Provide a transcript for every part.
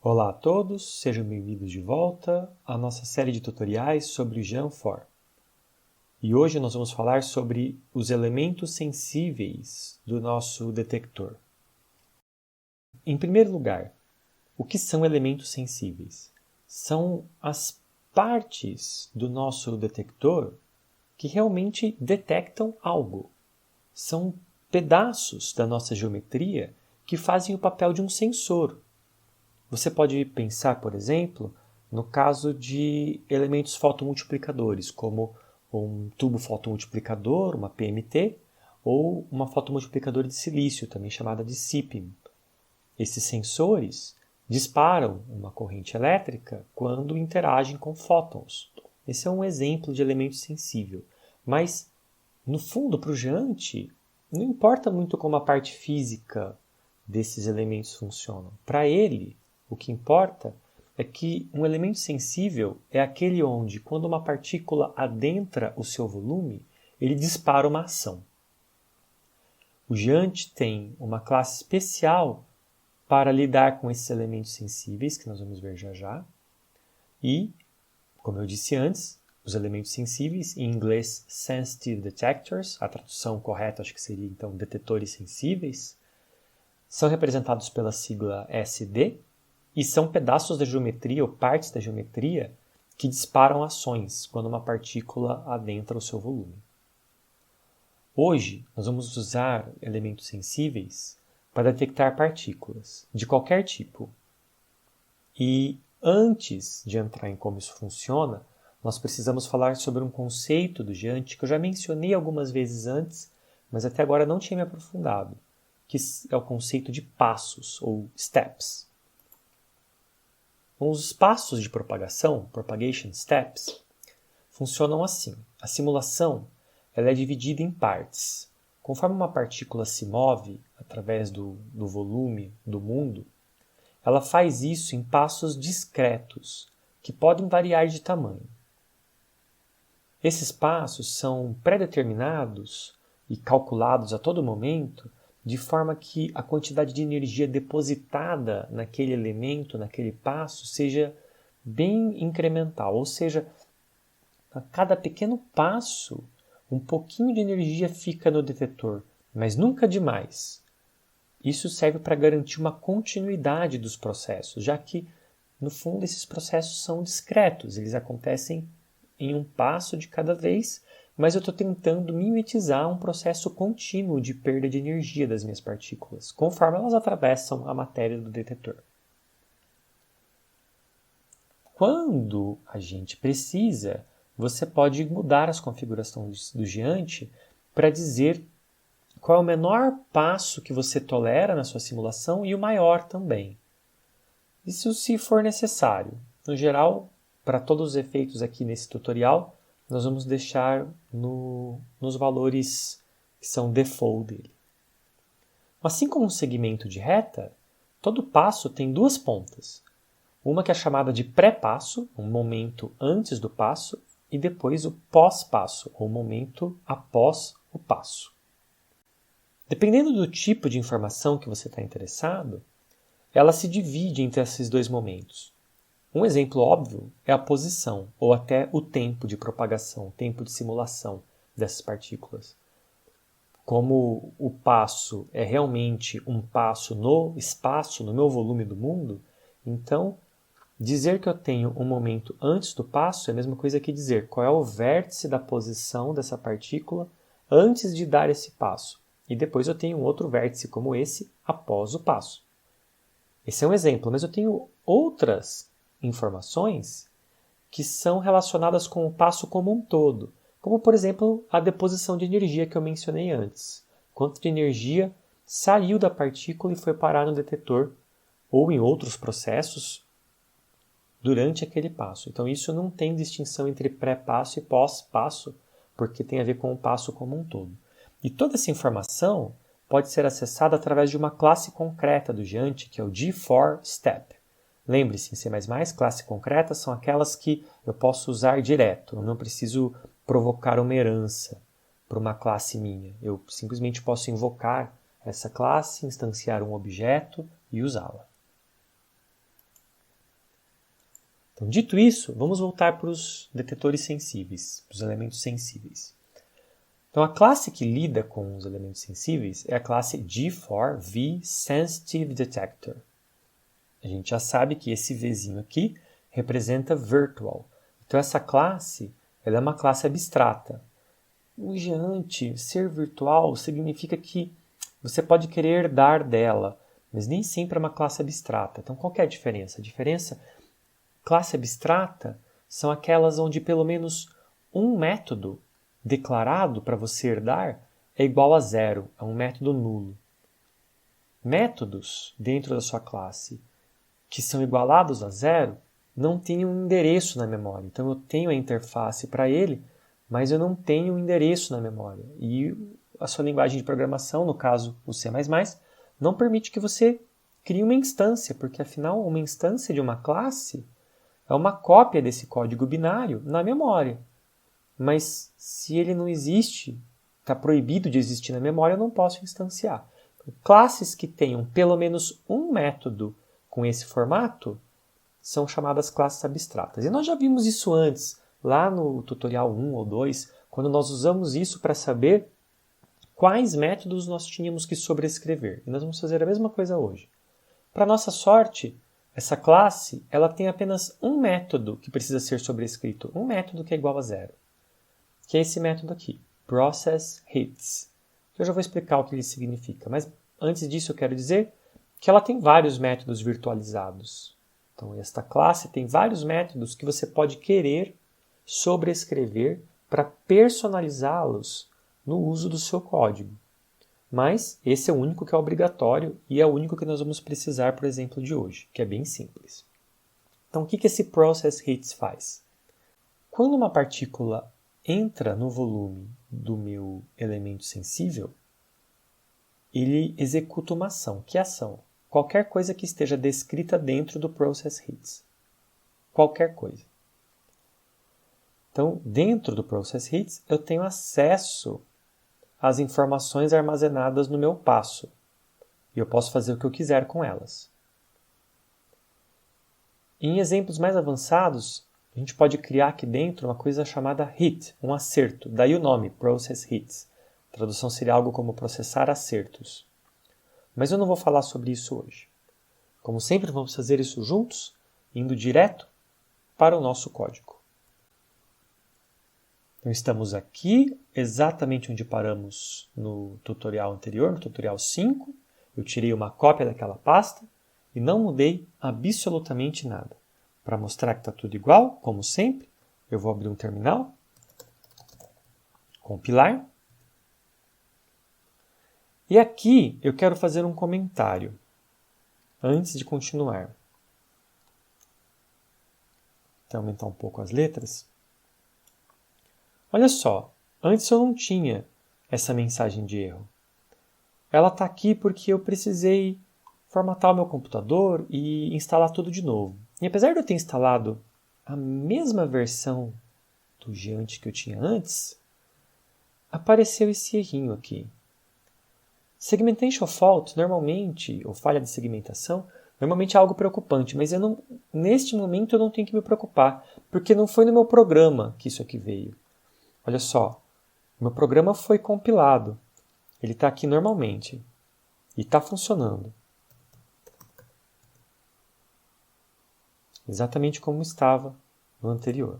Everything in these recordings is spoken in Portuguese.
Olá a todos, sejam bem-vindos de volta à nossa série de tutoriais sobre o Geanfor. E hoje nós vamos falar sobre os elementos sensíveis do nosso detector. Em primeiro lugar, o que são elementos sensíveis? São as partes do nosso detector que realmente detectam algo. São pedaços da nossa geometria que fazem o papel de um sensor. Você pode pensar, por exemplo, no caso de elementos fotomultiplicadores, como um tubo fotomultiplicador, uma PMT, ou uma fotomultiplicadora de silício, também chamada de CPIM. Esses sensores disparam uma corrente elétrica quando interagem com fótons. Esse é um exemplo de elemento sensível. Mas, no fundo, para o Geant, não importa muito como a parte física desses elementos funciona. Para ele, o que importa é que um elemento sensível é aquele onde, quando uma partícula adentra o seu volume, ele dispara uma ação. O Geant tem uma classe especial para lidar com esses elementos sensíveis, que nós vamos ver já já. E, como eu disse antes, os elementos sensíveis, em inglês Sensitive Detectors, a tradução correta acho que seria então detetores sensíveis, são representados pela sigla SD e são pedaços da geometria ou partes da geometria que disparam ações quando uma partícula adentra o seu volume. Hoje, nós vamos usar elementos sensíveis para detectar partículas de qualquer tipo. E antes de entrar em como isso funciona, nós precisamos falar sobre um conceito do Geant que eu já mencionei algumas vezes antes, mas até agora não tinha me aprofundado, que é o conceito de passos, ou steps. Os passos de propagação, propagation steps, funcionam assim. A simulação ela é dividida em partes. Conforme uma partícula se move através do volume do mundo, ela faz isso em passos discretos, que podem variar de tamanho. Esses passos são pré-determinados e calculados a todo momento, de forma que a quantidade de energia depositada naquele elemento, naquele passo, seja bem incremental. Ou seja, a cada pequeno passo, um pouquinho de energia fica no detetor, mas nunca demais. Isso serve para garantir uma continuidade dos processos, já que, no fundo, esses processos são discretos, eles acontecem em um passo de cada vez, mas eu estou tentando mimetizar um processo contínuo de perda de energia das minhas partículas, conforme elas atravessam a matéria do detetor. Quando a gente precisa, você pode mudar as configurações do Geant para dizer qual é o menor passo que você tolera na sua simulação e o maior também. Isso se for necessário. No geral, para todos os efeitos aqui nesse tutorial, nós vamos deixar nos valores que são default dele. Assim como um segmento de reta, todo passo tem duas pontas. Uma que é chamada de pré-passo, um momento antes do passo, e depois o pós-passo, ou momento após o passo. Dependendo do tipo de informação que você está interessado, ela se divide entre esses dois momentos. Um exemplo óbvio é a posição, ou até o tempo de propagação, o tempo de simulação dessas partículas. Como o passo é realmente um passo no espaço, no meu volume do mundo, então dizer que eu tenho um momento antes do passo é a mesma coisa que dizer qual é o vértice da posição dessa partícula antes de dar esse passo. E depois eu tenho um outro vértice como esse após o passo. Esse é um exemplo, mas eu tenho outras informações que são relacionadas com o passo como um todo, como, por exemplo, a deposição de energia que eu mencionei antes. Quanto de energia saiu da partícula e foi parar no detetor ou em outros processos durante aquele passo. Então, isso não tem distinção entre pré-passo e pós-passo, porque tem a ver com o passo como um todo. E toda essa informação pode ser acessada através de uma classe concreta do Geant, que é o G4Step. Lembre-se, em C++, classes concretas são aquelas que eu posso usar direto. Eu não preciso provocar uma herança para uma classe minha. Eu simplesmente posso invocar essa classe, instanciar um objeto e usá-la. Então, dito isso, vamos voltar para os detetores sensíveis, para os elementos sensíveis. Então, a classe que lida com os elementos sensíveis é a classe G4 vSensitive Detector. A gente já sabe que esse Vzinho aqui representa Virtual. Então, essa classe ela é uma classe abstrata. O Geante, ser virtual, significa que você pode querer herdar dela, mas nem sempre é uma classe abstrata. Então, qual que é a diferença? A diferença, classe abstrata, são aquelas onde pelo menos um método declarado para você herdar é igual a zero, é um método nulo. Métodos dentro da sua classe que são igualados a zero não têm um endereço na memória. Então, eu tenho a interface para ele, mas eu não tenho um endereço na memória. E a sua linguagem de programação, no caso o C++, não permite que você crie uma instância, porque afinal uma instância de uma classe é uma cópia desse código binário na memória. Mas se ele não existe, está proibido de existir na memória, eu não posso instanciar. Classes que tenham pelo menos um método com esse formato são chamadas classes abstratas. E nós já vimos isso antes, lá no tutorial 1 ou 2, quando nós usamos isso para saber quais métodos nós tínhamos que sobrescrever. E nós vamos fazer a mesma coisa hoje. Para nossa sorte, essa classe ela tem apenas um método que precisa ser sobrescrito, um método que é igual a zero, que é esse método aqui, processHits. Eu já vou explicar o que ele significa, mas antes disso eu quero dizer que ela tem vários métodos virtualizados. Então, esta classe tem vários métodos que você pode querer sobrescrever para personalizá-los no uso do seu código. Mas esse é o único que é obrigatório e é o único que nós vamos precisar para o exemplo de hoje, que é bem simples. Então, o que esse processHits faz? Quando uma partícula entra no volume do meu elemento sensível, ele executa uma ação. Que ação? Qualquer coisa que esteja descrita dentro do processHits. Qualquer coisa. Então, dentro do processHits, eu tenho acesso às informações armazenadas no meu passo. E eu posso fazer o que eu quiser com elas. Em exemplos mais avançados, a gente pode criar aqui dentro uma coisa chamada hit, um acerto. Daí o nome, processHits. A tradução seria algo como processar acertos. Mas eu não vou falar sobre isso hoje. Como sempre, vamos fazer isso juntos, indo direto para o nosso código. Então, estamos aqui, exatamente onde paramos no tutorial anterior, no tutorial 5. Eu tirei uma cópia daquela pasta e não mudei absolutamente nada. Para mostrar que está tudo igual, como sempre, eu vou abrir um terminal, compilar. E aqui eu quero fazer um comentário antes de continuar. Então, aumentar um pouco as letras. Olha só, antes eu não tinha essa mensagem de erro. Ela está aqui porque eu precisei formatar o meu computador e instalar tudo de novo. E apesar de eu ter instalado a mesma versão do Geante que eu tinha antes, apareceu esse errinho aqui. Segmentation fault, normalmente, ou falha de segmentação, normalmente é algo preocupante, mas neste momento eu não tenho que me preocupar, porque não foi no meu programa que isso aqui veio. Olha só, meu programa foi compilado, ele está aqui normalmente, e está funcionando. Exatamente como estava no anterior.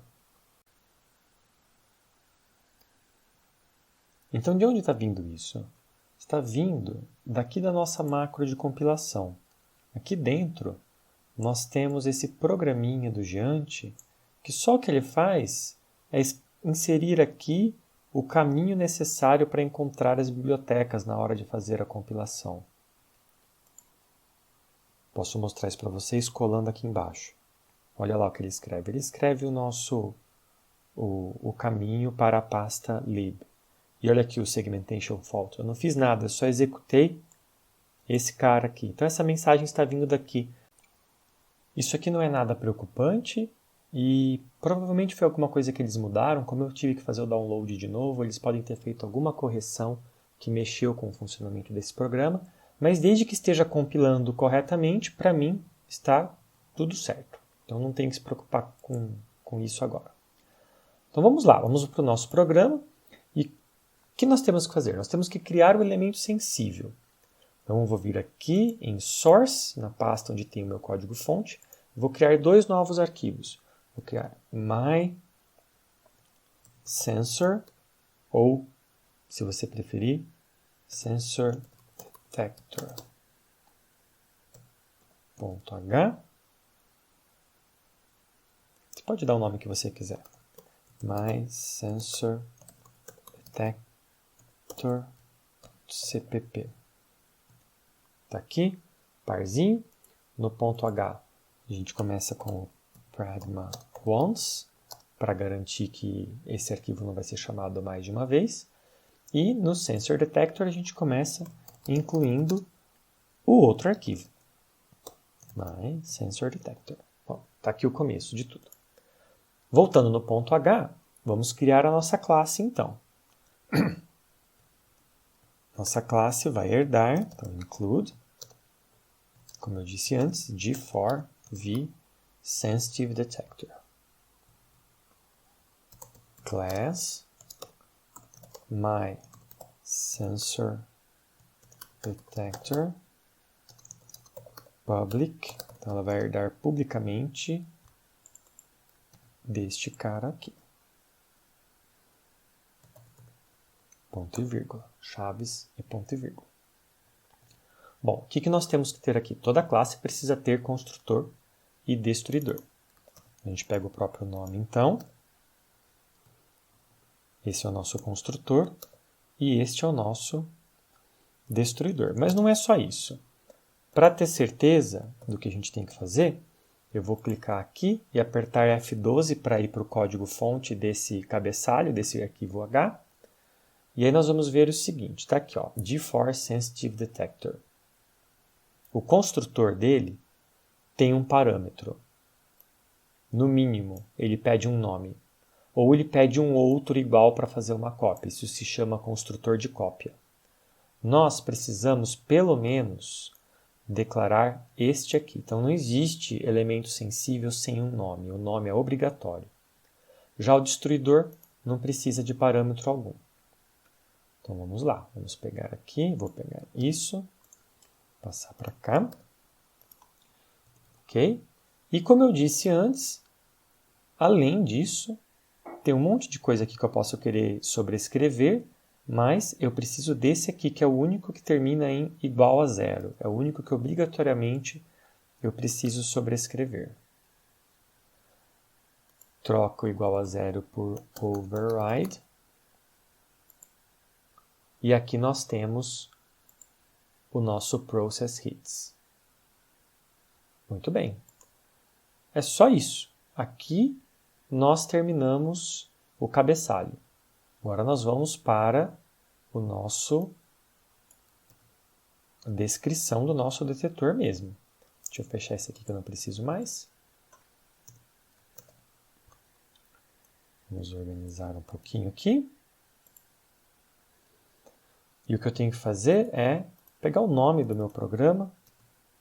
Então, de onde está vindo isso? Está vindo daqui da nossa macro de compilação. Aqui dentro, nós temos esse programinha do Geante, que só o que ele faz é inserir aqui o caminho necessário para encontrar as bibliotecas na hora de fazer a compilação. Posso mostrar isso para vocês colando aqui embaixo. Olha lá o que ele escreve. Ele escreve o caminho para a pasta lib. E olha aqui o segmentation fault. Eu não fiz nada, eu só executei esse cara aqui. Então essa mensagem está vindo daqui. Isso aqui não é nada preocupante e provavelmente foi alguma coisa que eles mudaram. Como eu tive que fazer o download de novo, eles podem ter feito alguma correção que mexeu com o funcionamento desse programa. Mas desde que esteja compilando corretamente, para mim está tudo certo. Então não tem que se preocupar com isso agora. Então vamos lá, vamos para o nosso programa. E o que nós temos que fazer? Nós temos que criar o elemento sensível. Então eu vou vir aqui em Source, na pasta onde tem o meu código-fonte. Vou criar 2 novos arquivos. Vou criar mySensor, ou, se você preferir, SensorDetector.h. Você pode dar o nome que você quiser. mySensorDetector.cpp. Está aqui, parzinho. No ponto H, a gente começa com o pragma once, para garantir que esse arquivo não vai ser chamado mais de uma vez. E no Sensor Detector, a gente começa incluindo o outro arquivo. mySensorDetector. Bom, está aqui o começo de tudo. Voltando no ponto H, vamos criar a nossa classe, então. Nossa classe vai herdar, então include, como eu disse antes, d4 v sensitive detector. Class my sensor detector public, então ela vai herdar publicamente deste cara aqui. Ponto e vírgula, chaves e ponto e vírgula. Bom, o que nós temos que ter aqui? Toda classe precisa ter construtor e destruidor. A gente pega o próprio nome, então. Esse é o nosso construtor e este é o nosso destruidor. Mas não é só isso. Para ter certeza do que a gente tem que fazer, eu vou clicar aqui e apertar F12 para ir para o código-fonte desse cabeçalho, desse arquivo H. E aí nós vamos ver o seguinte, está aqui, ó, d4 sensitive detector. O construtor dele tem um parâmetro. No mínimo, ele pede um nome. Ou ele pede um outro igual para fazer uma cópia. Isso se chama construtor de cópia. Nós precisamos, pelo menos, declarar este aqui. Então, não existe elemento sensível sem um nome. O nome é obrigatório. Já o destruidor não precisa de parâmetro algum. Então, vamos lá. Vamos pegar aqui. Vou pegar isso. Passar para cá. Ok? E como eu disse antes, além disso, tem um monte de coisa aqui que eu posso querer sobrescrever, mas eu preciso desse aqui, que é o único que termina em igual a 0. É o único que obrigatoriamente eu preciso sobrescrever. Troco igual a 0 por override. E aqui nós temos o nosso process hits. Muito bem. É só isso. Aqui nós terminamos o cabeçalho. Agora nós vamos para a descrição do nosso detetor mesmo. Deixa eu fechar esse aqui que eu não preciso mais. Vamos organizar um pouquinho aqui. E o que eu tenho que fazer é pegar o nome do meu programa.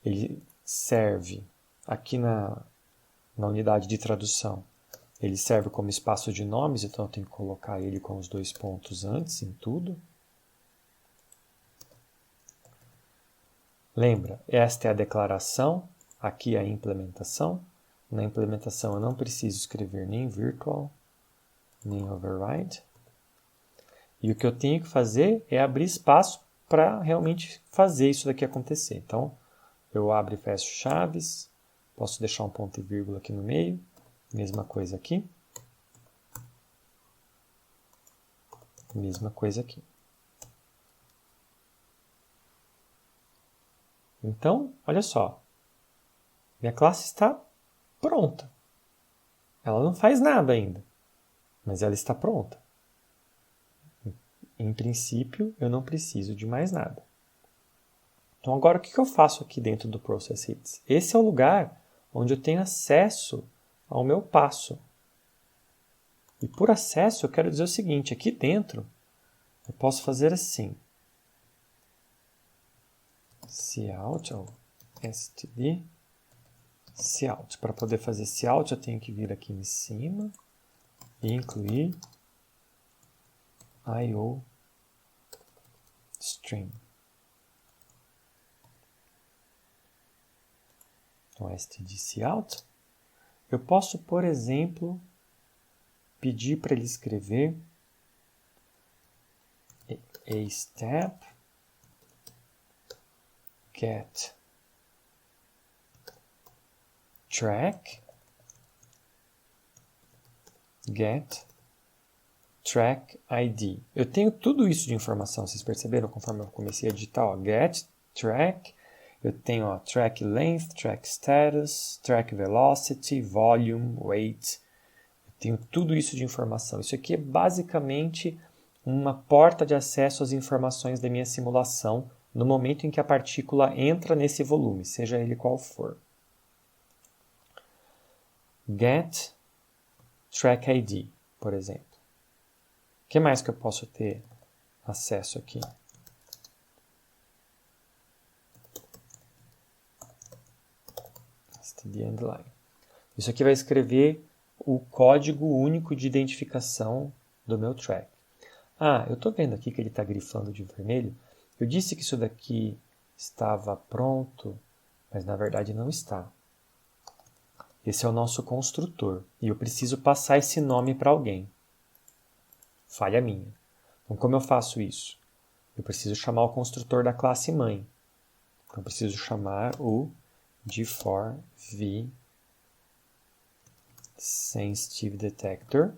Ele serve aqui na unidade de tradução. Ele serve como espaço de nomes, então eu tenho que colocar ele com os 2 pontos antes em tudo. Lembra, esta é a declaração, aqui é a implementação. Na implementação eu não preciso escrever nem virtual, nem override. E o que eu tenho que fazer é abrir espaço para realmente fazer isso daqui acontecer. Então, eu abro e fecho chaves, posso deixar um ponto e vírgula aqui no meio, mesma coisa aqui. Mesma coisa aqui. Então, olha só. Minha classe está pronta. Ela não faz nada ainda, mas ela está pronta. Em princípio, eu não preciso de mais nada. Então, agora o que eu faço aqui dentro do Process Hits? Esse é o lugar onde eu tenho acesso ao meu passo. E por acesso, eu quero dizer o seguinte, aqui dentro, eu posso fazer assim. Cout std Cout. Para poder fazer cout, eu tenho que vir aqui em cima e incluir IO stream. Então, std cout. Eu posso, por exemplo, pedir para ele escrever a step get track ID. Eu tenho tudo isso de informação, vocês perceberam conforme eu comecei a digitar, ó, get track, eu tenho ó, track length, track status, track velocity, volume, weight. Eu tenho tudo isso de informação. Isso aqui é basicamente uma porta de acesso às informações da minha simulação no momento em que a partícula entra nesse volume, seja ele qual for. Get track ID, por exemplo. O que mais que eu posso ter acesso aqui? std underline. Isso aqui vai escrever o código único de identificação do meu track. Ah, eu estou vendo aqui que ele está grifando de vermelho. Eu disse que isso daqui estava pronto, mas na verdade não está. Esse é o nosso construtor e eu preciso passar esse nome para alguém. Falha minha. Então, como eu faço isso? Eu preciso chamar o construtor da classe mãe. Então, eu preciso chamar o g4v-sensitive-detector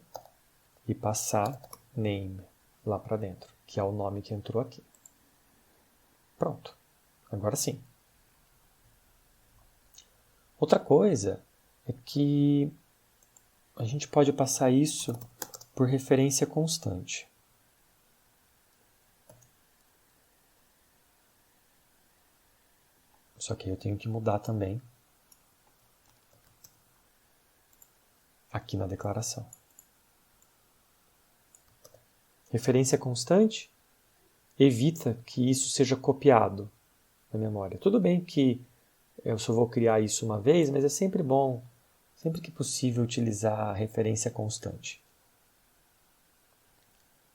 e passar name lá para dentro, que é o nome que entrou aqui. Pronto. Agora sim. Outra coisa é que a gente pode passar isso por referência constante. Só que eu tenho que mudar também aqui na declaração. Referência constante evita que isso seja copiado na memória. Tudo bem que eu só vou criar isso uma vez, mas é sempre bom, sempre que possível, utilizar a referência constante.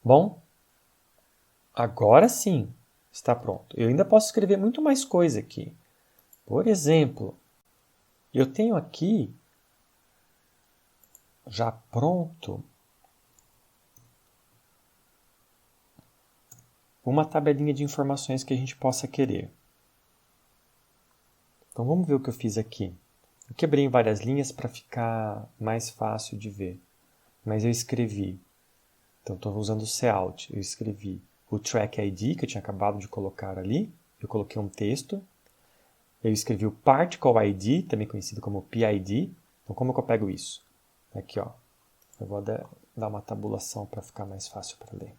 Bom, agora sim está pronto. Eu ainda posso escrever muito mais coisa aqui. Por exemplo, eu tenho aqui já pronto uma tabelinha de informações que a gente possa querer. Então vamos ver o que eu fiz aqui. Eu quebrei em várias linhas para ficar mais fácil de ver. Mas eu escrevi, então estou usando o cout, eu escrevi o track ID que eu tinha acabado de colocar ali, eu coloquei um texto, eu escrevi o particle ID, também conhecido como PID. Então como que eu pego isso? Aqui, ó. Eu vou dar uma tabulação para ficar mais fácil para ler.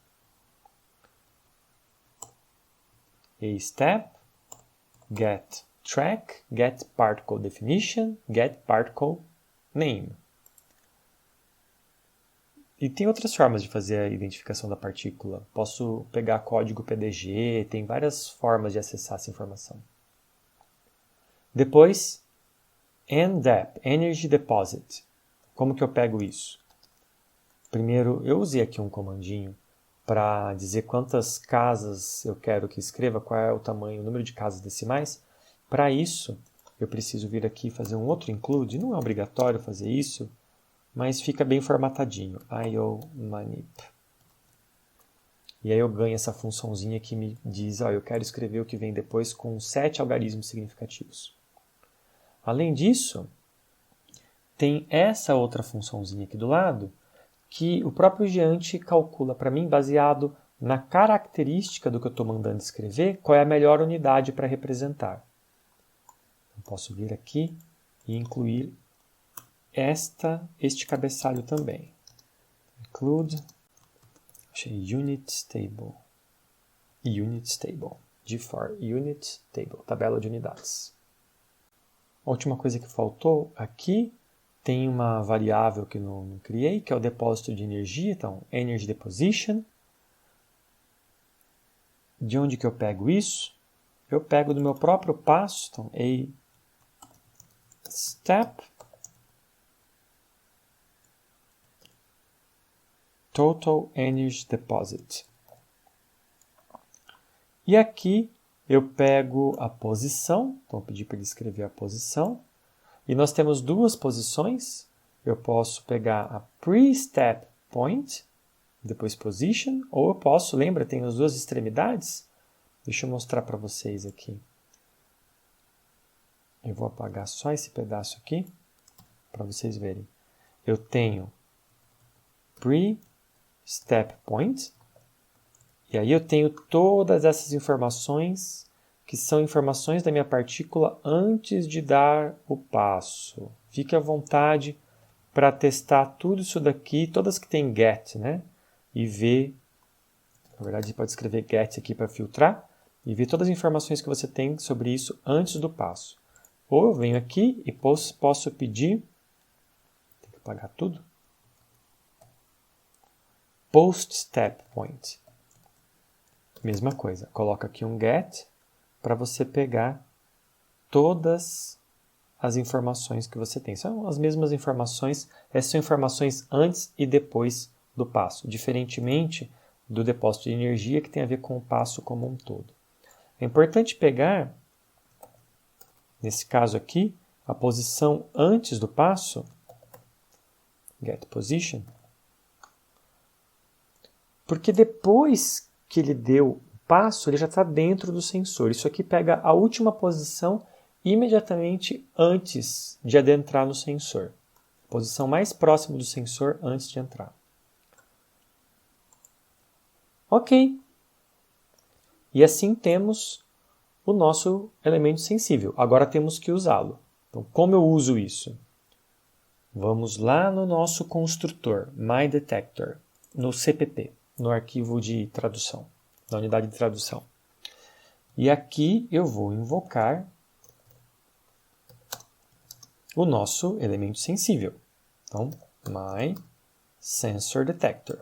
A step, get track, get particle definition, get particle name. E tem outras formas de fazer a identificação da partícula. Posso pegar código PDG, tem várias formas de acessar essa informação. Depois, NDEP, Energy Deposit. Como que eu pego isso? Primeiro, eu usei aqui um comandinho para dizer quantas casas eu quero que escreva, qual é o tamanho, o número de casas decimais. Para isso, eu preciso vir aqui e fazer um outro include. Não é obrigatório fazer isso, mas fica bem formatadinho. IO manip. E aí eu ganho essa funçãozinha que me diz, eu quero escrever o que vem depois com 7 algarismos significativos. Além disso, tem essa outra funçãozinha aqui do lado, que o próprio Giant calcula para mim, baseado na característica do que eu estou mandando escrever, qual é a melhor unidade para representar. Eu posso vir aqui e incluir este cabeçalho também. Include unit table. Unit table. G4 unit table. Tabela de unidades. A última coisa que faltou aqui, tem uma variável que eu não criei, que é o depósito de energia, então energy deposition. De onde que eu pego isso? Eu pego do meu próprio passo, então a step total energy deposit. E aqui eu pego a posição, então eu pedi para ele escrever a posição, e nós temos duas posições. Eu posso pegar a pre-step point, depois position, ou eu posso, lembra, tem as duas extremidades? Deixa eu mostrar para vocês aqui. Eu vou apagar só esse pedaço aqui, para vocês verem. Eu tenho pre-step point, e aí eu tenho todas essas informações, que são informações da minha partícula antes de dar o passo. Fique à vontade para testar tudo isso daqui, todas que tem get, né? E ver, na verdade você pode escrever get aqui para filtrar, e ver todas as informações que você tem sobre isso antes do passo. Ou eu venho aqui e posso pedir, tem que apagar tudo, post-step point. Mesma coisa, coloca aqui um get para você pegar todas as informações que você tem. São as mesmas informações, essas são informações antes e depois do passo, diferentemente do depósito de energia que tem a ver com o passo como um todo. É importante pegar, nesse caso aqui, a posição antes do passo, get position, porque depois que ele deu o passo, ele já está dentro do sensor. Isso aqui pega a última posição imediatamente antes de adentrar no sensor. Posição mais próxima do sensor antes de entrar. Ok. E assim temos o nosso elemento sensível. Agora temos que usá-lo. Então, como eu uso isso? Vamos lá no nosso construtor, MyDetector, no CPP, no arquivo de tradução, na unidade de tradução. E aqui eu vou invocar o nosso elemento sensível. Então, MySensorDetector.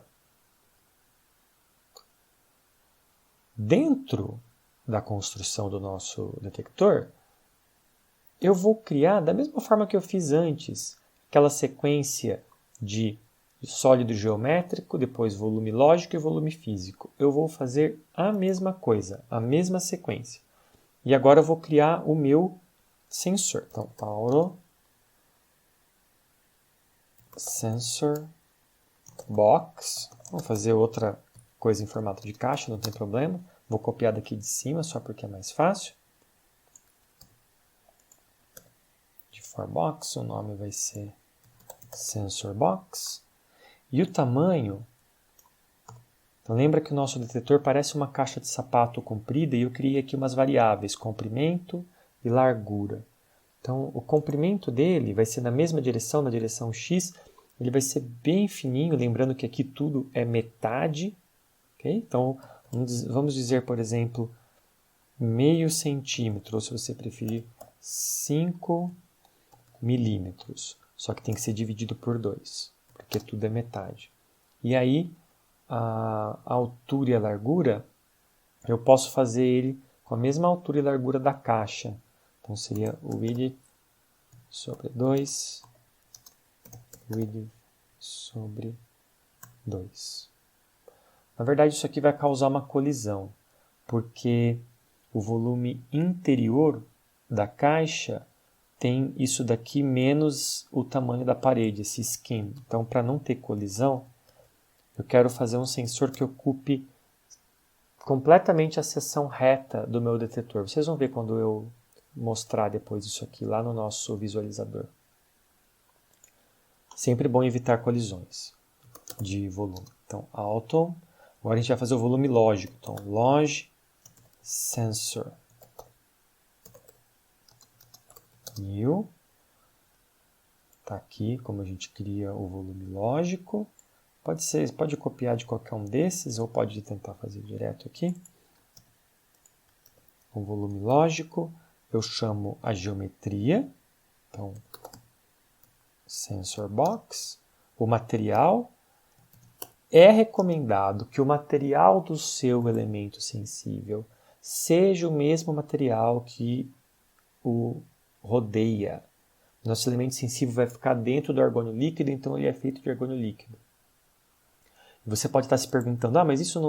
Dentro da construção do nosso detector, eu vou criar, da mesma forma que eu fiz antes, aquela sequência de sólido geométrico, depois volume lógico e volume físico. Eu vou fazer a mesma coisa, a mesma sequência. E agora eu vou criar o meu sensor. Então, Paulo Sensor Box. Vamos fazer outra coisa em formato de caixa, não tem problema. Vou copiar daqui de cima, só porque é mais fácil. De for box, o nome vai ser Sensor Box. E o tamanho, então lembra que o nosso detetor parece uma caixa de sapato comprida e eu criei aqui umas variáveis, comprimento e largura. Então o comprimento dele vai ser na mesma direção, na direção X, ele vai ser bem fininho, lembrando que aqui tudo é metade. Okay? Então vamos dizer, por exemplo, meio centímetro, ou se você preferir, 5 milímetros. Só que tem que ser dividido por 2, porque tudo é metade. E aí, a altura e a largura, eu posso fazer ele com a mesma altura e largura da caixa. Então, seria o width sobre 2, width sobre 2. Na verdade, isso aqui vai causar uma colisão, porque o volume interior da caixa tem isso daqui menos o tamanho da parede, esse skin. Então, para não ter colisão, eu quero fazer um sensor que ocupe completamente a seção reta do meu detetor. Vocês vão ver quando eu mostrar depois isso aqui lá no nosso visualizador. Sempre bom evitar colisões de volume. Então, Auto. Agora a gente vai fazer o volume lógico. Então, Log Sensor. New. Está aqui como a gente cria o volume lógico. Pode copiar de qualquer um desses ou pode tentar fazer direto aqui. O volume lógico, eu chamo a geometria. Então, Sensor Box. O material. É recomendado que o material do seu elemento sensível seja o mesmo material que o rodeia. Nosso elemento sensível vai ficar dentro do argônio líquido, então ele é feito de argônio líquido. Você pode estar se perguntando, mas isso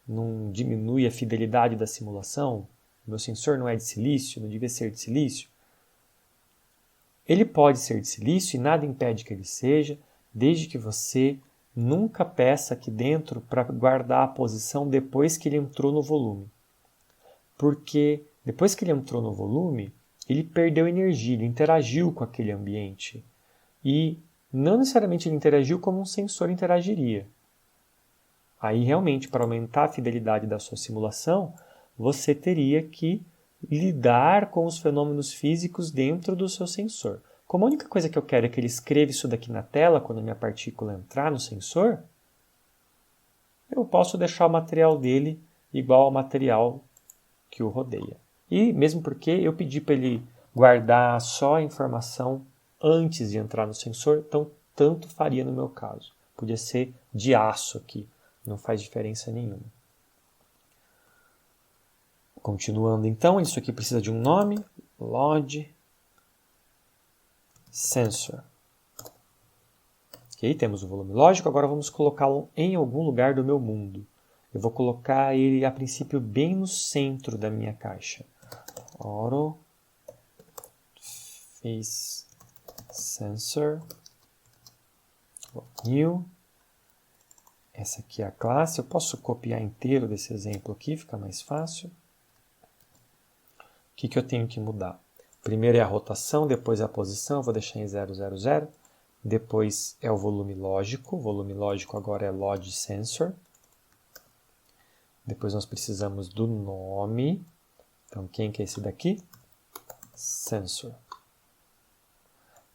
não diminui a fidelidade da simulação? O meu sensor não é de silício, não devia ser de silício? Ele pode ser de silício e nada impede que ele seja, desde que você nunca peça aqui dentro para guardar a posição depois que ele entrou no volume. Porque depois que ele entrou no volume, ele perdeu energia, ele interagiu com aquele ambiente. E não necessariamente ele interagiu como um sensor interagiria. Aí, realmente, para aumentar a fidelidade da sua simulação, você teria que lidar com os fenômenos físicos dentro do seu sensor. Como a única coisa que eu quero é que ele escreva isso daqui na tela, quando a minha partícula entrar no sensor, eu posso deixar o material dele igual ao material que o rodeia. E mesmo porque eu pedi para ele guardar só a informação antes de entrar no sensor, então tanto faria no meu caso. Podia ser de aço aqui. Não faz diferença nenhuma. Continuando então, isso aqui precisa de um nome. Load Sensor. Ok, temos o volume lógico, agora vamos colocá-lo em algum lugar do meu mundo. Eu vou colocar ele a princípio bem no centro da minha caixa. Auto Phase Sensor. New. Essa aqui é a classe. Eu posso copiar inteiro desse exemplo aqui, fica mais fácil. O que eu tenho que mudar? Primeiro é a rotação, depois é a posição. Eu vou deixar em 000. Depois é o volume lógico. O volume lógico agora é Load Sensor. Depois nós precisamos do nome. Então, quem que é esse daqui? Sensor.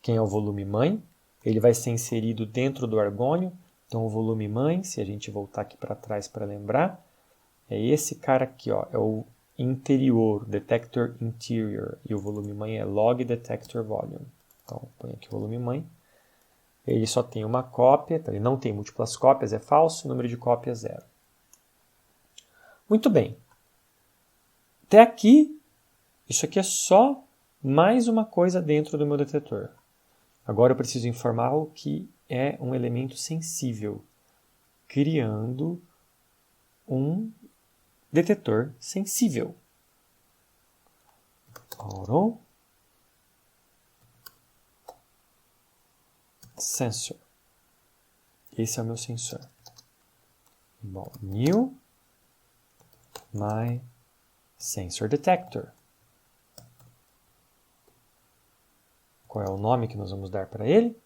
Quem é o volume mãe? Ele vai ser inserido dentro do argônio. Então, o volume mãe, se a gente voltar aqui para trás para lembrar, é esse cara aqui, ó, é o interior, detector interior. E o volume mãe é log detector volume. Então, põe aqui o volume mãe. Ele só tem uma cópia, então ele não tem múltiplas cópias, é falso, o número de cópias é 0. Muito bem. Até aqui, isso aqui é só mais uma coisa dentro do meu detetor. Agora eu preciso informar o que é um elemento sensível, criando um detetor sensível. Auto Sensor. Esse é o meu sensor. Bom, new my sensor detector. Qual é o nome que nós vamos dar para ele?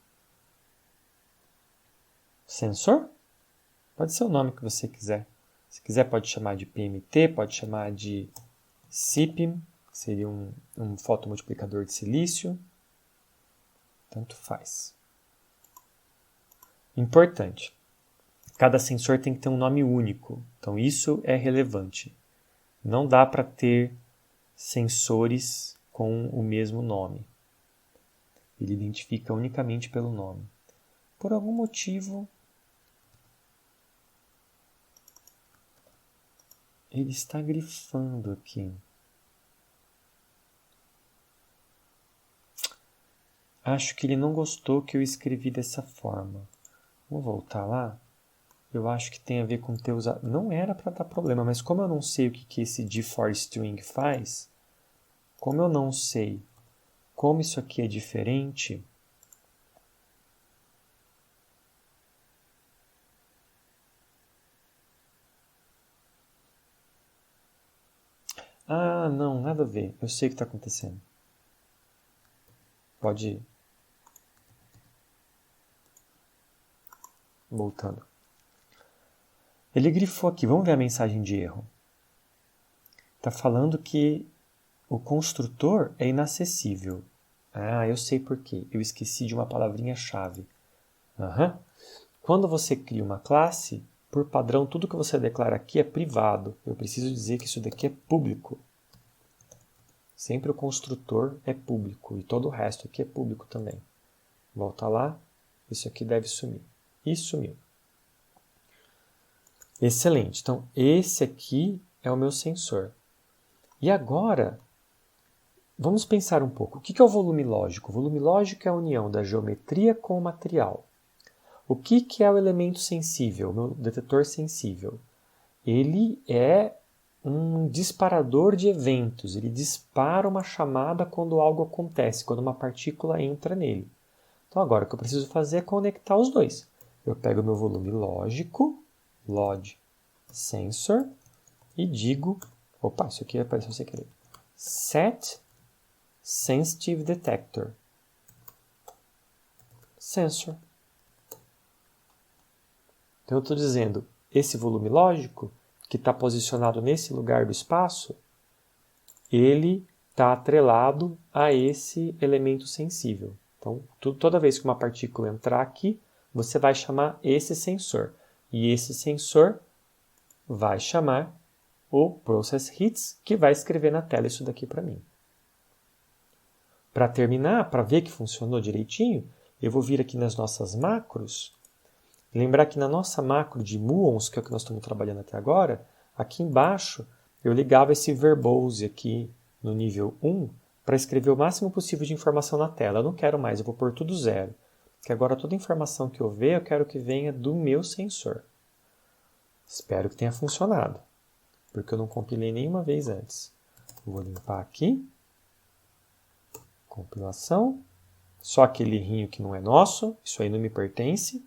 Sensor? Pode ser o nome que você quiser. Se quiser, pode chamar de PMT, pode chamar de CPIM, que seria um fotomultiplicador de silício. Tanto faz. Importante. Cada sensor tem que ter um nome único. Então, isso é relevante. Não dá para ter sensores com o mesmo nome. Ele identifica unicamente pelo nome. Por algum motivo, ele está grifando aqui. Acho que ele não gostou que eu escrevi dessa forma. Vou voltar lá. Eu acho que tem a ver com ter usado... Não era para dar problema, mas como eu não sei o que esse deForString faz, como eu não sei como isso aqui é diferente, não, nada a ver. Eu sei o que está acontecendo. Pode ir. Voltando. Ele grifou aqui. Vamos ver a mensagem de erro. Está falando que o construtor é inacessível. Eu sei por quê. Eu esqueci de uma palavrinha-chave. Quando você cria uma classe, por padrão, tudo que você declara aqui é privado. Eu preciso dizer que isso daqui é público. Sempre o construtor é público e todo o resto aqui é público também. Volta lá, isso aqui deve sumir. E sumiu. Excelente. Então, esse aqui é o meu sensor. E agora, vamos pensar um pouco. O que é o volume lógico? O volume lógico é a união da geometria com o material. O que é o elemento sensível, o detetor sensível? Ele é um disparador de eventos, ele dispara uma chamada quando algo acontece, quando uma partícula entra nele. Então agora o que eu preciso fazer é conectar os dois. Eu pego o meu volume lógico, LOD sensor, e digo, opa, isso aqui apareceu sem querer, set sensitive detector sensor. Então eu estou dizendo, esse volume lógico, que está posicionado nesse lugar do espaço, ele está atrelado a esse elemento sensível. Então, toda vez que uma partícula entrar aqui, você vai chamar esse sensor. E esse sensor vai chamar o Process Hits, que vai escrever na tela isso daqui para mim. Para terminar, para ver que funcionou direitinho, eu vou vir aqui nas nossas macros. Lembrar que na nossa macro de muons, que é o que nós estamos trabalhando até agora, aqui embaixo eu ligava esse verbose aqui no nível 1 para escrever o máximo possível de informação na tela. Eu não quero mais, eu vou pôr tudo zero. Porque agora toda a informação que eu ver, eu quero que venha do meu sensor. Espero que tenha funcionado, porque eu não compilei nenhuma vez antes. Vou limpar aqui. Compilação. Só aquele errinho que não é nosso, isso aí não me pertence.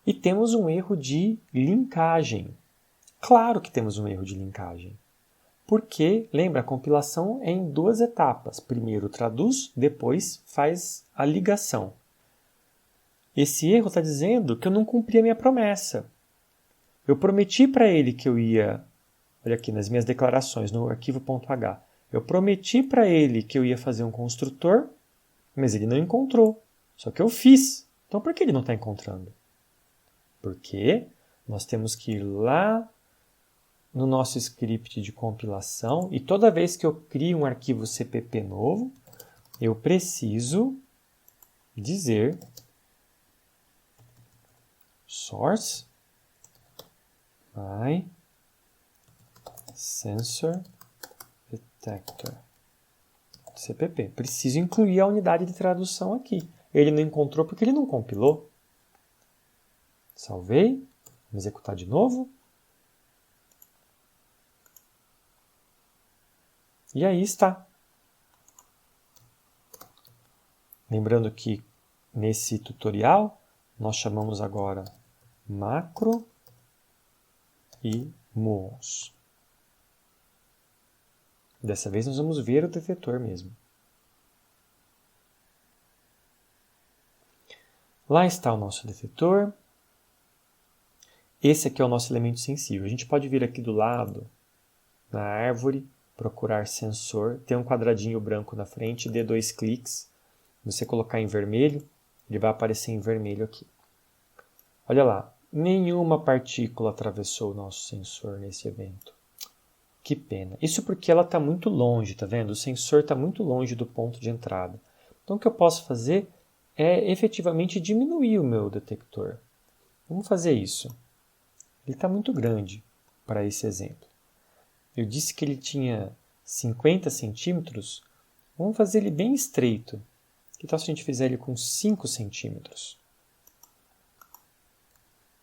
E temos um erro de linkagem. Claro que temos um erro de linkagem. Porque, lembra, a compilação é em duas etapas. Primeiro traduz, depois faz a ligação. Esse erro está dizendo que eu não cumpri a minha promessa. Eu prometi para ele que eu ia, olha aqui nas minhas declarações, no arquivo.h, eu prometi para ele que eu ia fazer um construtor, mas ele não encontrou. Só que eu fiz. Então por que ele não está encontrando? Porque nós temos que ir lá no nosso script de compilação e toda vez que eu crio um arquivo CPP novo, eu preciso dizer source by sensor detector CPP. Preciso incluir a unidade de tradução aqui. Ele não encontrou porque ele não compilou. Salvei. Vamos executar de novo. E aí está. Lembrando que nesse tutorial nós chamamos agora macro e muons. Dessa vez nós vamos ver o detetor mesmo. Lá está o nosso detetor. Esse aqui é o nosso elemento sensível. A gente pode vir aqui do lado, na árvore, procurar sensor, tem um quadradinho branco na frente, dê 2 cliques. Você colocar em vermelho, ele vai aparecer em vermelho aqui. Olha lá, nenhuma partícula atravessou o nosso sensor nesse evento. Que pena. Isso porque ela está muito longe, tá vendo? O sensor está muito longe do ponto de entrada. Então o que eu posso fazer é efetivamente diminuir o meu detector. Vamos fazer isso. Ele está muito grande para esse exemplo. Eu disse que ele tinha 50 centímetros. Vamos fazer ele bem estreito. Que tal se a gente fizer ele com 5 centímetros?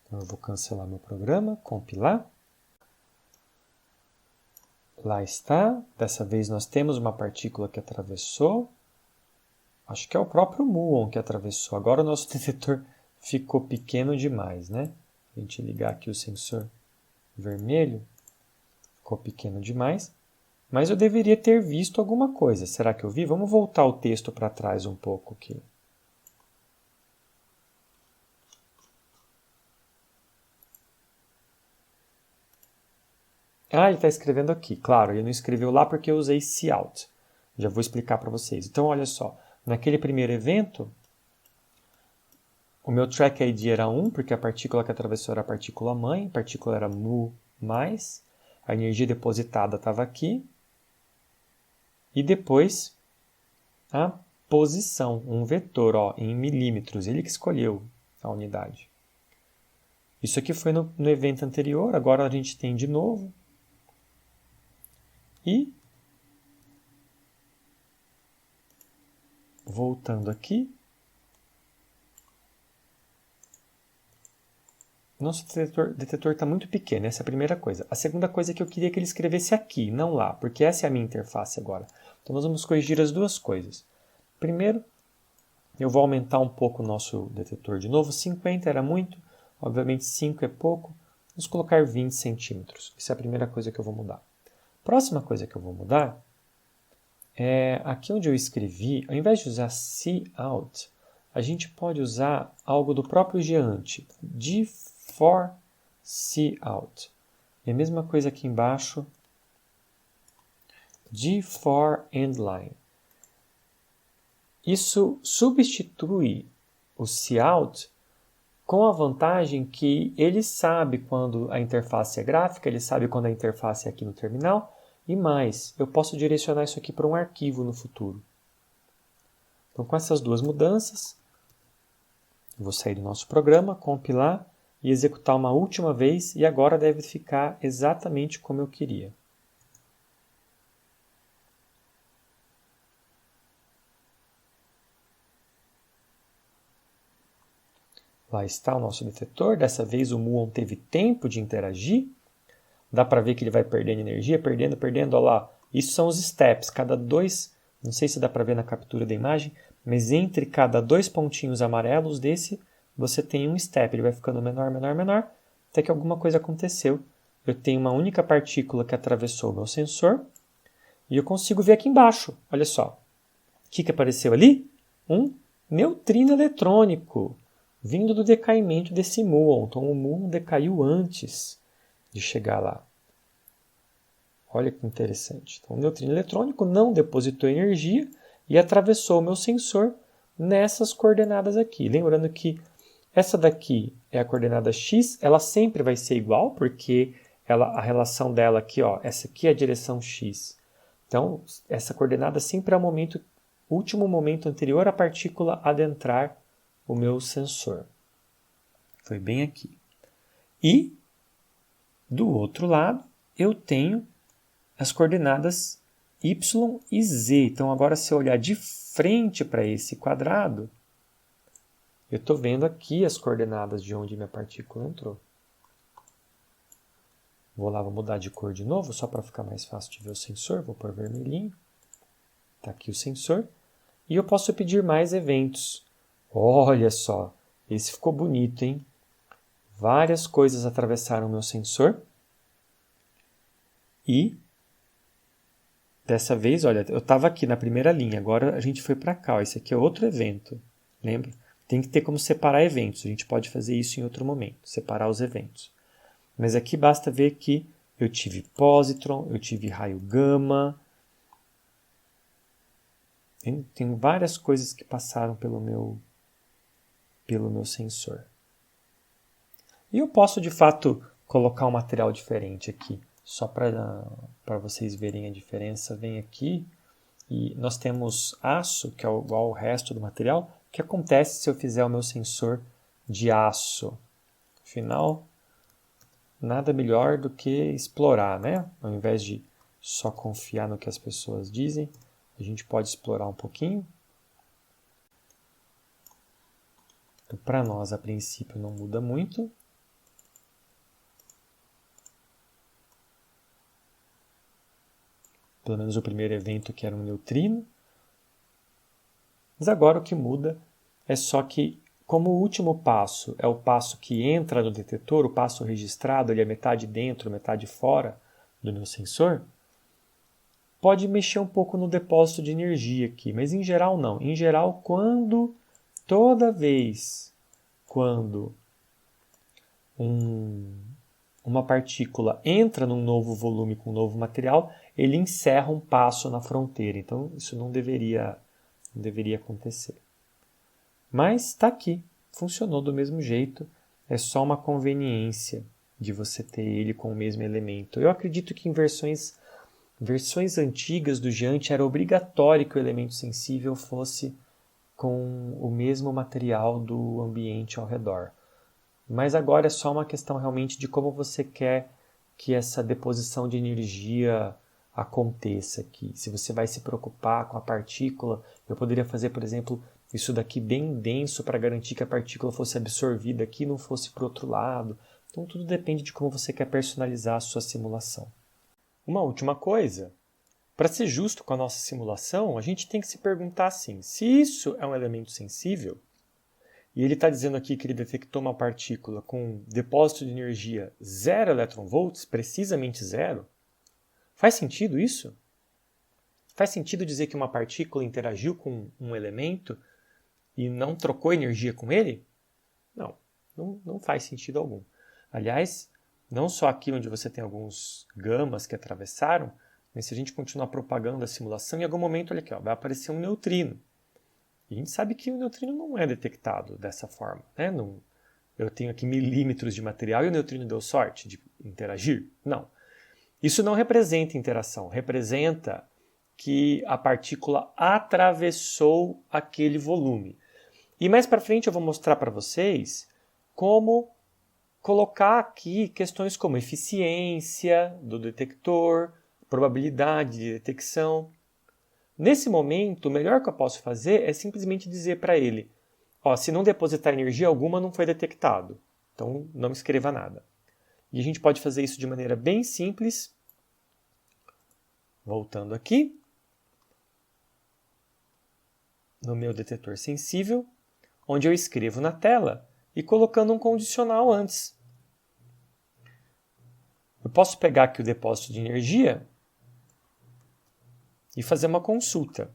Então eu vou cancelar meu programa, compilar. Lá está. Dessa vez nós temos uma partícula que atravessou. Acho que é o próprio muon que atravessou. Agora o nosso detetor ficou pequeno demais, né? A gente ligar aqui o sensor vermelho. Ficou pequeno demais. Mas eu deveria ter visto alguma coisa. Será que eu vi? Vamos voltar o texto para trás um pouco aqui. Ah, ele está escrevendo aqui. Claro, ele não escreveu lá porque eu usei cout. Já vou explicar para vocês. Então, olha só. Naquele primeiro evento, o meu track ID era 1, porque a partícula que atravessou era a partícula mãe. A partícula era mu+. A energia depositada estava aqui. E depois, a posição, um vetor em milímetros. Ele que escolheu a unidade. Isso aqui foi no evento anterior. Agora a gente tem de novo. E voltando aqui, nosso detetor está muito pequeno, essa é a primeira coisa. A segunda coisa é que eu queria que ele escrevesse aqui, não lá, porque essa é a minha interface agora. Então nós vamos corrigir as duas coisas. Primeiro, eu vou aumentar um pouco o nosso detetor de novo. 50 era muito, obviamente 5 é pouco. Vamos colocar 20 centímetros. Essa é a primeira coisa que eu vou mudar. Próxima coisa que eu vou mudar é aqui onde eu escrevi, ao invés de usar cout, a gente pode usar algo do próprio Geante, de for cout. E a mesma coisa aqui embaixo, de for endline. Isso substitui o cout com a vantagem que ele sabe quando a interface é gráfica, ele sabe quando a interface é aqui no terminal, e mais, eu posso direcionar isso aqui para um arquivo no futuro. Então, com essas duas mudanças, eu vou sair do nosso programa, compilar e executar uma última vez, e agora deve ficar exatamente como eu queria. Lá está o nosso detetor. Dessa vez o muon teve tempo de interagir. Dá para ver que ele vai perdendo energia, perdendo. Olha lá. Isso são os steps. Cada dois, não sei se dá para ver na captura da imagem, mas entre cada dois pontinhos amarelos desse, você tem um step. Ele vai ficando menor, até que alguma coisa aconteceu. Eu tenho uma única partícula que atravessou o meu sensor e eu consigo ver aqui embaixo. Olha só. O que apareceu ali? Um neutrino eletrônico, vindo do decaimento desse muon. Então, o muon decaiu antes de chegar lá. Olha que interessante. Então, o neutrino eletrônico não depositou energia e atravessou o meu sensor nessas coordenadas aqui. Lembrando que essa daqui é a coordenada x, ela sempre vai ser igual, porque a relação dela aqui, ó, essa aqui é a direção x. Então, essa coordenada sempre é o último momento anterior à partícula adentrar o meu sensor. Foi bem aqui. E, do outro lado, eu tenho as coordenadas y e z. Então, agora, se eu olhar de frente para esse quadrado, eu estou vendo aqui as coordenadas de onde minha partícula entrou. Vou lá, vou mudar de cor de novo, só para ficar mais fácil de ver o sensor. Vou pôr vermelhinho. Está aqui o sensor. E eu posso pedir mais eventos. Olha só, esse ficou bonito, hein? Várias coisas atravessaram o meu sensor. E, dessa vez, olha, eu estava aqui na primeira linha, agora a gente foi para cá. Ó, esse aqui é outro evento, lembra? Tem que ter como separar eventos, a gente pode fazer isso em outro momento, separar os eventos. Mas aqui basta ver que eu tive positron, eu tive raio gama. Tem várias coisas que passaram pelo meu sensor. E eu posso, de fato, colocar um material diferente aqui. Só para vocês verem a diferença, vem aqui e nós temos aço, que é igual ao resto do material. O que acontece se eu fizer o meu sensor de aço? Afinal, nada melhor do que explorar, né? Ao invés de só confiar no que as pessoas dizem, a gente pode explorar um pouquinho. Então, para nós, a princípio, não muda muito. Pelo menos o primeiro evento, que era um neutrino. Mas agora o que muda é só que, como o último passo é o passo que entra no detetor, o passo registrado, ele é metade dentro, metade fora do meu sensor, pode mexer um pouco no depósito de energia aqui, mas em geral não. Em geral, toda vez quando uma partícula entra num novo volume com um novo material, ele encerra um passo na fronteira. Então, isso não deveria acontecer. Mas está aqui, funcionou do mesmo jeito, é só uma conveniência de você ter ele com o mesmo elemento. Eu acredito que em versões antigas do Geante era obrigatório que o elemento sensível fosse com o mesmo material do ambiente ao redor. Mas agora é só uma questão realmente de como você quer que essa deposição de energia aconteça aqui. Se você vai se preocupar com a partícula, eu poderia fazer, por exemplo, isso daqui bem denso para garantir que a partícula fosse absorvida aqui e não fosse para o outro lado. Então tudo depende de como você quer personalizar a sua simulação. Uma última coisa, para ser justo com a nossa simulação, a gente tem que se perguntar assim, se isso é um elemento sensível, e ele está dizendo aqui que ele detectou uma partícula com depósito de energia 0 elétron-volts, precisamente 0, faz sentido isso? Faz sentido dizer que uma partícula interagiu com um elemento e não trocou energia com ele? Não faz sentido algum. Aliás, não só aqui onde você tem alguns gamas que atravessaram, mas se a gente continuar propagando a simulação, em algum momento, olha aqui, ó, vai aparecer um neutrino. E a gente sabe que o neutrino não é detectado dessa forma. Né? Eu tenho aqui milímetros de material e o neutrino deu sorte de interagir? Não. Isso não representa interação, representa que a partícula atravessou aquele volume. E mais para frente eu vou mostrar para vocês como colocar aqui questões como eficiência do detector, probabilidade de detecção. Nesse momento, o melhor que eu posso fazer é simplesmente dizer para ele, ó, se não depositar energia alguma, não foi detectado. Então, não escreva nada. E a gente pode fazer isso de maneira bem simples. Voltando aqui, no meu detetor sensível, onde eu escrevo na tela e colocando um condicional antes. Eu posso pegar aqui o depósito de energia e fazer uma consulta.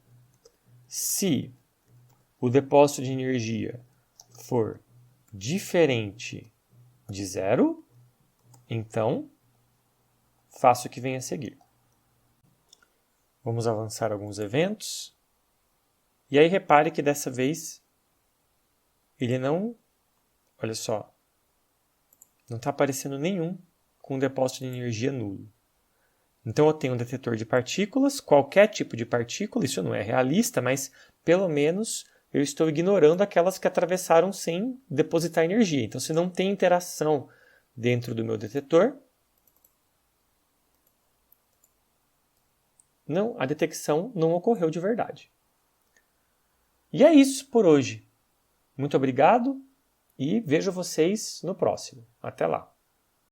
Se o depósito de energia for diferente de 0, então faço o que vem a seguir. Vamos avançar alguns eventos. E aí repare que dessa vez ele não, olha só, não está aparecendo nenhum com depósito de energia nulo. Então eu tenho um detetor de partículas, qualquer tipo de partícula, isso não é realista, mas pelo menos eu estou ignorando aquelas que atravessaram sem depositar energia. Então se não tem interação dentro do meu detetor, a detecção não ocorreu de verdade. E é isso por hoje. Muito obrigado e vejo vocês no próximo. Até lá!